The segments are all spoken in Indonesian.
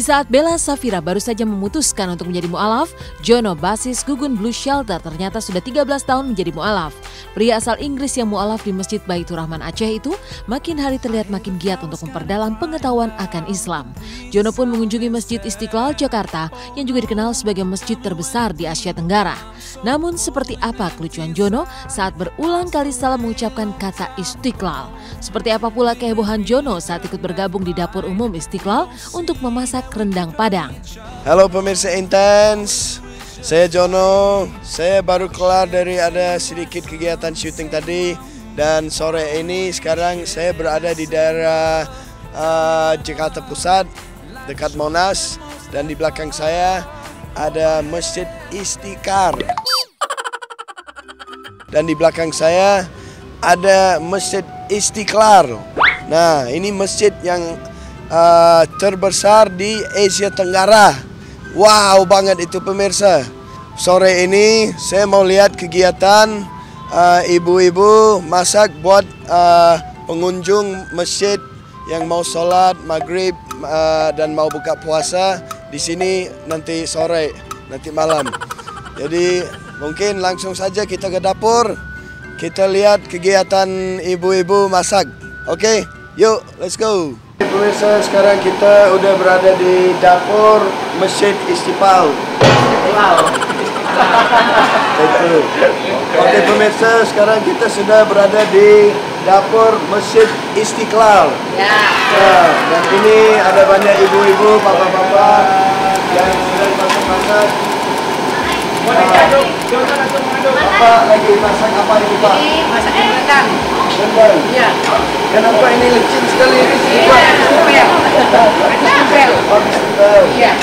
saat Bella Safira baru saja memutuskan untuk menjadi mu'alaf, Jono, basis Gugun Blue Shelter, ternyata sudah 13 tahun menjadi mu'alaf. Pria asal Inggris yang mu'alaf di Masjid Baitur Rahman Aceh itu makin hari terlihat makin giat untuk memperdalam pengetahuan akan Islam. Jono pun mengunjungi Masjid Istiqlal Jakarta yang juga dikenal sebagai masjid terbesar di Asia Tenggara. Namun seperti apa kelucuan Jono saat berulang kali salah mengucapkan kata Istiqlal? Seperti apa pula kehebohan Jono saat ikut bergabung di dapur umum Istiqlal untuk memasak rendang Padang? Halo pemirsa Intens, saya Jono. Saya baru kelar dari ada sedikit kegiatan syuting tadi, dan sore ini sekarang saya berada di daerah Jakarta Pusat dekat Monas, dan di belakang saya ada Masjid Istiqlal. Dan di belakang saya ada Masjid Istiqlal. Nah, ini masjid yang terbesar di Asia Tenggara. Wow banget itu pemirsa. Sore ini saya mau lihat kegiatan ibu-ibu masak buat pengunjung masjid yang mau sholat maghrib dan mau buka puasa di sini nanti sore, nanti malam. Jadi mungkin langsung saja kita ke dapur, kita lihat kegiatan ibu-ibu masak. Oke, yuk let's go. Pemirsa, sekarang kita udah berada di dapur Masjid Istiqlal. Oke pemirsa, sekarang kita sudah berada di dapur Masjid Istiqlal. Nah, dan ini ada banyak ibu-ibu, bapak-bapak yang sedang masak-masak. Bapak lagi masak apa ini Pak? Ini masakan rendang. Rendang? Iya. Kenapa ini licin sekali ini? Iya, stempel. Habis stempel. Iya.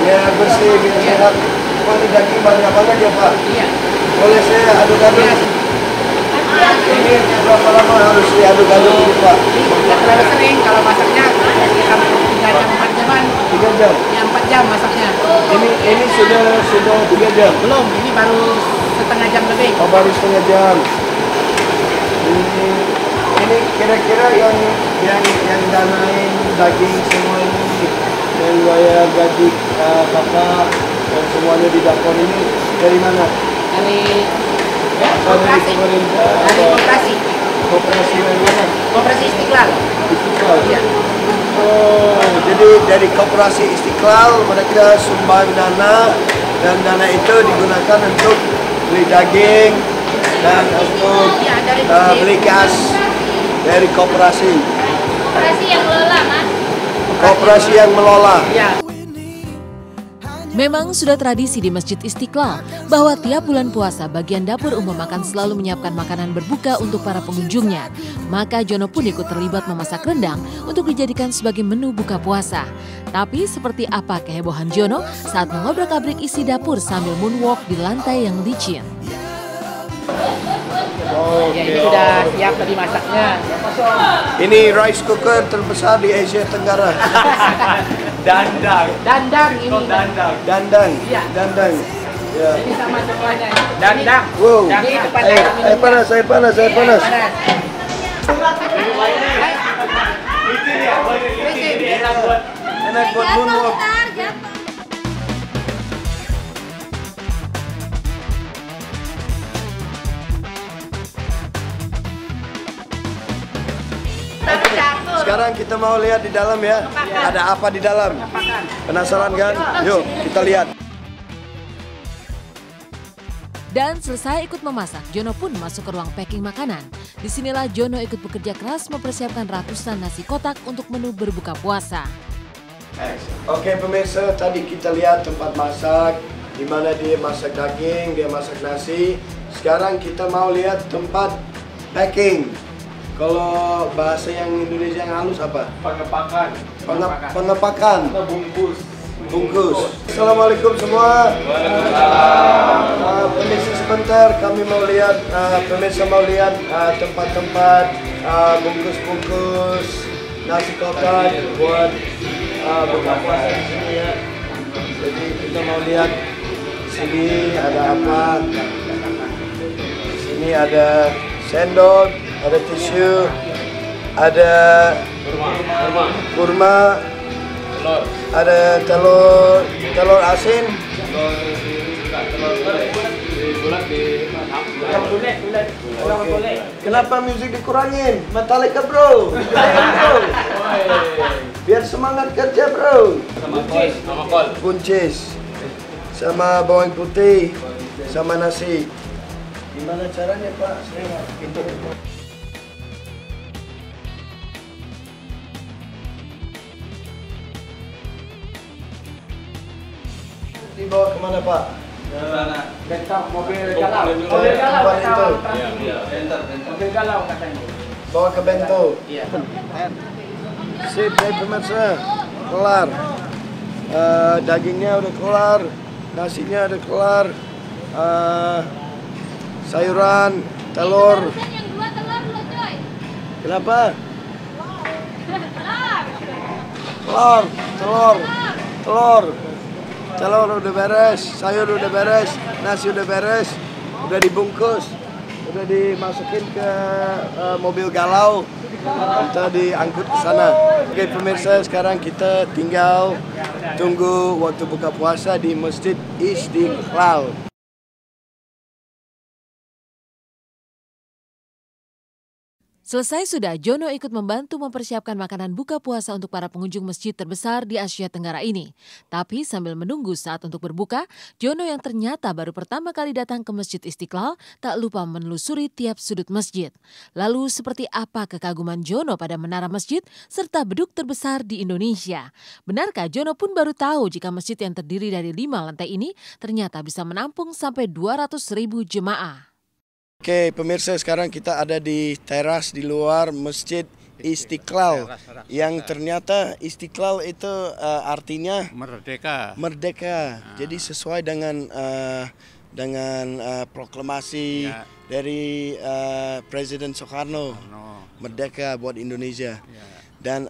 Ya bersih, biar sehat. Cuma ini daging banyak-banyak ya Pak? Iya. Boleh saya aduk-aduk? Ini berapa lama harus diaduk-aduk ini Pak? Tidak terlalu sering kalau masaknya 3 jam 4 jaman. 3 jam? Ya 4 jam masaknya. Ini sudah 3 jam? Belum, ini baru setengah jam lebih. Oh baru setengah jam. Ini kira-kira yang danain daging semua ini, yang bayar gaji bapak dan semuanya di dapur ini dari mana? Dari Dari pemerintah? Dari koperasi. Koperasi dari mana? Koperasi Istiqlal. Istiqlal? Iya. Oh, jadi dari Koperasi Istiqlal mereka sumbang dana, dan dana itu digunakan untuk beli daging dan untuk beli gas dari koperasi. Koperasi yang mengelola, Mas. Koperasi yang melola. Iya. Memang sudah tradisi di Masjid Istiqlal bahwa tiap bulan puasa bagian dapur umum akan selalu menyiapkan makanan berbuka untuk para pengunjungnya. Maka Jono pun ikut terlibat memasak rendang untuk dijadikan sebagai menu buka puasa. Tapi seperti apa kehebohan Jono saat mengobrak-abrik isi dapur sambil moonwalk di lantai yang licin? Ya, ini sudah siap tadi masaknya. Ini rice cooker terbesar di Asia Tenggara. Dandang. Dandang ini. Dandang. Iya. Dandang. Ya. Ini sama semuanya. Dandang. Wow. Ini depan Saya panas, saya panas, saya panas. Itu dia, ini enak buat. Enak buat moonwalk. Sekarang kita mau lihat di dalam ya. Ada apa di dalam? Penasaran kan? Yuk kita lihat. Dan selesai ikut memasak, Jono pun masuk ke ruang packing makanan. Disinilah Jono ikut bekerja keras mempersiapkan ratusan nasi kotak untuk menu berbuka puasa. Oke pemirsa, tadi kita lihat tempat masak, di mana dia masak daging, dia masak nasi. Sekarang kita mau lihat tempat packing. Kalau bahasa yang Indonesia yang halus apa? Pengepakan. Pengepakan. Atau bungkus. Bungkus. Assalamualaikum semua. Permisi sebentar, kami mau lihat, pemirsa mau lihat tempat-tempat bungkus-bungkus nasi kotak buat buka puasa di sini ya. Jadi kita mau lihat sini ada apa? Sini ada sendok, ada tisu, ada kurma, Telur. Ada telur asin. Bulat di Bulat. Kenapa musik dikurangin? Metallica bro. Biar semangat kerja bro. sama kol. Buncis, sama bawang putih, sama nasi. Gimana caranya Pak? Saya itu. Dibawa kemana Pak? Bentang mobil galau. Mobil Mobil galau Tempat kata itu. orang Trans. Mobil galau katanya. Bawa ke bento. Iya. Sip, baik pemirsa. Kelar. Dagingnya udah kelar, nasinya udah kelar, sayuran, telur. Barusan yang 2 telur lo coy. Kenapa? Telur. Telur udah beres, sayur udah beres, nasi udah beres, udah dibungkus, udah dimasukin ke mobil galau, kita diangkut ke sana. Oke pemirsa, sekarang kita tinggal tunggu waktu buka puasa di Masjid Istiqlal. Selesai sudah, Jono ikut membantu mempersiapkan makanan buka puasa untuk para pengunjung masjid terbesar di Asia Tenggara ini. Tapi sambil menunggu saat untuk berbuka, Jono yang ternyata baru pertama kali datang ke Masjid Istiqlal tak lupa menelusuri tiap sudut masjid. Lalu seperti apa kekaguman Jono pada menara masjid serta beduk terbesar di Indonesia? Benarkah Jono pun baru tahu jika masjid yang terdiri dari 5 lantai ini ternyata bisa menampung sampai 200.000 jemaah? Oke pemirsa, sekarang kita ada di teras di luar Masjid Istiqlal, yang ternyata Istiqlal itu artinya merdeka. Jadi sesuai dengan proklamasi dari Presiden Soekarno, merdeka buat Indonesia. Dan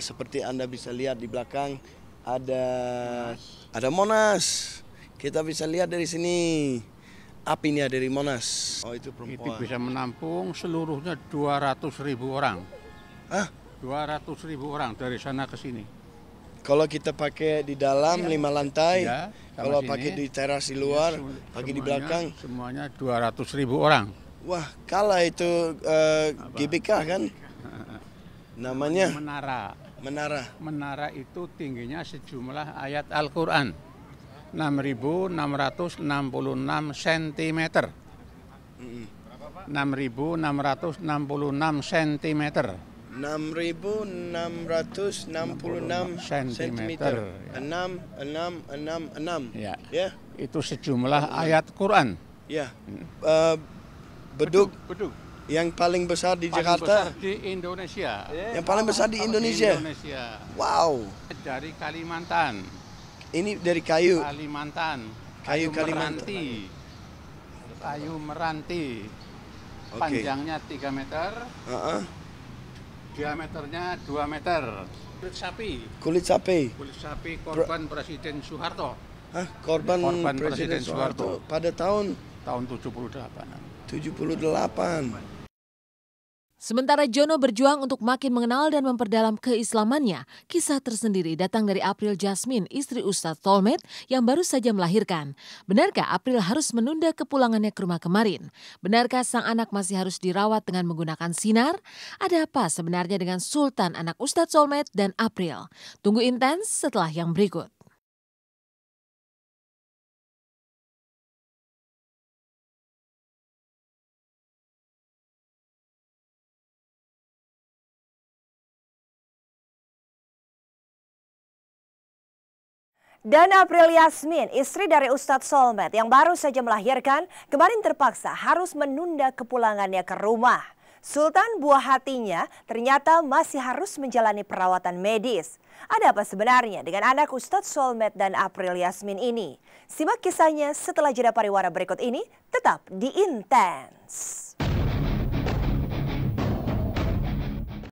seperti Anda bisa lihat di belakang ada Monas. Kita bisa lihat dari sini. Apinya dari Monas. Oh itu perempuan. Itu bisa menampung seluruhnya 200.000 orang. Hah? 200.000 orang dari sana ke sini. Kalau kita pakai di dalam 5 lantai, Ya, kalau sini, pakai di teras di luar, pakai di belakang. Semuanya 200.000 orang. Wah, kalah itu GBK kan? Namanya Menara. Menara itu tingginya sejumlah ayat Al-Quran. 6.666 cm. 6.666 cm. 6.666 cm. 6. Ya. Ya. Itu sejumlah ayat Quran. Ya. Beduk yang paling besar di Jakarta. Besar di Indonesia. Yang paling besar di Indonesia. Wow. Dari Kalimantan. Ini dari kayu. Kalimantan. Kayu Kalimantan. Kayu meranti. Oke. Panjangnya 3 meter. Diameternya 2 meter. Kulit sapi korban Presiden Soeharto. Hah? Korban Presiden Soeharto pada tahun 78. Sementara Jono berjuang untuk makin mengenal dan memperdalam keislamannya, kisah tersendiri datang dari April Jasmine, istri Ustadz Solmed yang baru saja melahirkan. Benarkah April harus menunda kepulangannya ke rumah kemarin? Benarkah sang anak masih harus dirawat dengan menggunakan sinar? Ada apa sebenarnya dengan Sultan anak Ustadz Solmed dan April? Tunggu intens setelah yang berikut. Dan April Yasmin, istri dari Ustadz Solmed yang baru saja melahirkan, kemarin terpaksa harus menunda kepulangannya ke rumah. Sultan buah hatinya ternyata masih harus menjalani perawatan medis. Ada apa sebenarnya dengan anak Ustadz Solmed dan April Yasmin ini? Simak kisahnya setelah jeda pariwara berikut ini, tetap di Intens.